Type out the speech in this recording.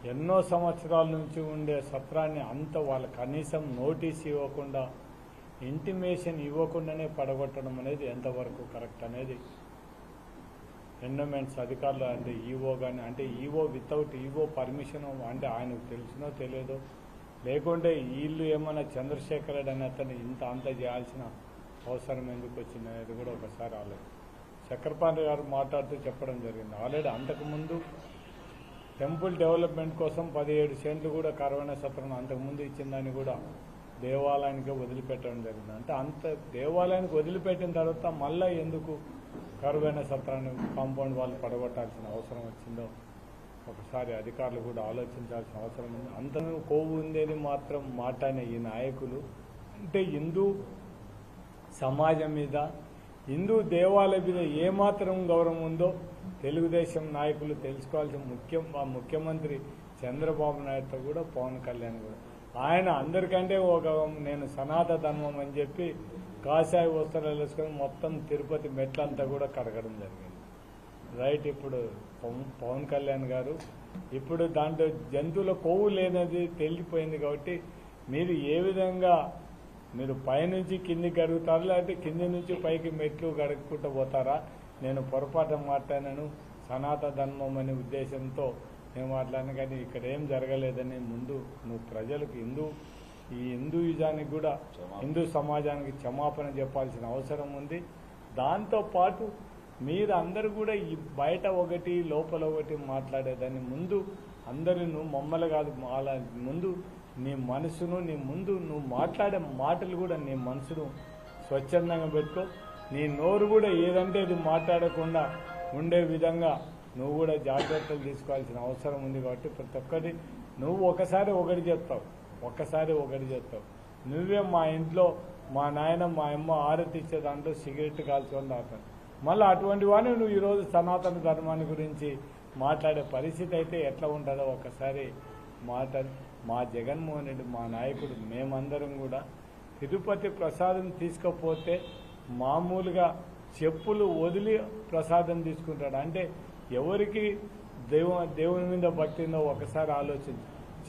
ఎన్నో సంవత్సరాల నుంచి ఉండే సత్రాన్ని అంత వాళ్ళ కనీసం నోటీస్ ఇవ్వకుండా ఇంటిమేషన్ ఇవ్వకుండానే పడగొట్టడం అనేది ఎంతవరకు కరెక్ట్ అనేది ఎండోమెంట్స్ అధికారులు అంటే ఈవో కానీ అంటే ఈవో వితౌట్ ఈవో పర్మిషన్ అంటే ఆయనకు తెలిసినో తెలియదో లేకుంటే వీళ్ళు ఏమన్నా చంద్రశేఖర్ రెడ్డి అనే అతను అంత చేయాల్సిన అవసరం ఎందుకు వచ్చింది అనేది కూడా ఒకసారి ఆలోచన. చక్రపాణి గారు మాట్లాడుతూ చెప్పడం జరిగింది. ఆల్రెడీ అంతకుముందు టెంపుల్ డెవలప్మెంట్ కోసం 17 సెంట్లు కూడా కరవణ సత్రం అంతకుముందు ఇచ్చిందని కూడా దేవాలయానికి వదిలిపెట్టడం జరిగింది. అంటే అంత దేవాలయానికి వదిలిపెట్టిన తర్వాత మళ్ళీ ఎందుకు కరువైన సత్రాన్ని కాంపౌండ్ వాళ్ళు పడగొట్టాల్సిన అవసరం వచ్చిందో ఒకసారి అధికారులు కూడా ఆలోచించాల్సిన అవసరం ఉంది. అంత కొవ్వు ఉందని మాత్రం మాట్లాడిన ఈ నాయకులు అంటే హిందూ సమాజం మీద హిందూ దేవాలయం మీద ఏమాత్రం గౌరవం ఉందో తెలుగుదేశం నాయకులు తెలుసుకోవాల్సిన ముఖ్యమంత్రి చంద్రబాబు నాయుడుతో కూడా పవన్ కళ్యాణ్ కూడా ఆయన అందరికంటే నేను సనాతన ధర్మం అని చెప్పి కాషాయ వస్త్రాలు వేసుకొని మొత్తం తిరుపతి మెట్లంతా కూడా కడగడం జరిగింది. రైట్. ఇప్పుడు పవన్ కళ్యాణ్ గారు ఇప్పుడు దాంట్లో జంతువుల కొవ్వు లేనది తేలిపోయింది కాబట్టి మీరు ఏ విధంగా మీరు పైనుంచి కిందికి గడుగుతారు లేకపోతే కింది నుంచి పైకి మెట్లు గడుక్కుంటూ పోతారా? నేను పొరపాటు మాట్లాడినాను సనాతన ధర్మం అనే ఉద్దేశంతో నేను మాట్లాడినా కానీ ఇక్కడ ఏం జరగలేదని ముందు నువ్వు ప్రజలకు ఈ హిందూయిజానికి కూడా హిందూ సమాజానికి క్షమాపణ చెప్పాల్సిన అవసరం ఉంది. దాంతోపాటు మీరు అందరూ కూడా ఈ బయట ఒకటి లోపల ఒకటి మాట్లాడేదాన్ని ముందు అందరూ నువ్వు మమ్మల్ని కాదు అలా ముందు నీ మనసును నీ ముందు నువ్వు మాట్లాడే మాటలు కూడా నీ మనసును స్వచ్ఛందంగా పెట్టుకో. నీ నోరు కూడా ఏదంటే ఇది మాట్లాడకుండా ఉండే విధంగా నువ్వు కూడా జాగ్రత్తలు తీసుకోవాల్సిన అవసరం ఉంది. కాబట్టి ప్రతి ఒక్కటి నువ్వు ఒకసారి ఒకటి చెప్తావు. నువ్వే మా ఇంట్లో మా నాయన మా అమ్మ ఆరతి ఇచ్చే దాంట్లో సిగరెట్ కాల్చుకొని తాగుతాను. మళ్ళీ అటువంటి వాడిని నువ్వు ఈరోజు సనాతన ధర్మాన్ని గురించి మాట్లాడే పరిస్థితి అయితే ఎట్లా ఉంటుందో ఒకసారి మాట్లాడి మా జగన్మోహన్ రెడ్డి మా నాయకుడు మేమందరం కూడా తిరుపతి ప్రసాదం తీసుకపోతే మామూలుగా చెప్పులు వదిలి ప్రసాదం తీసుకుంటాడు. అంటే ఎవరికి దేవుని మీద భక్తి ఉందో ఒకసారి ఆలోచించు.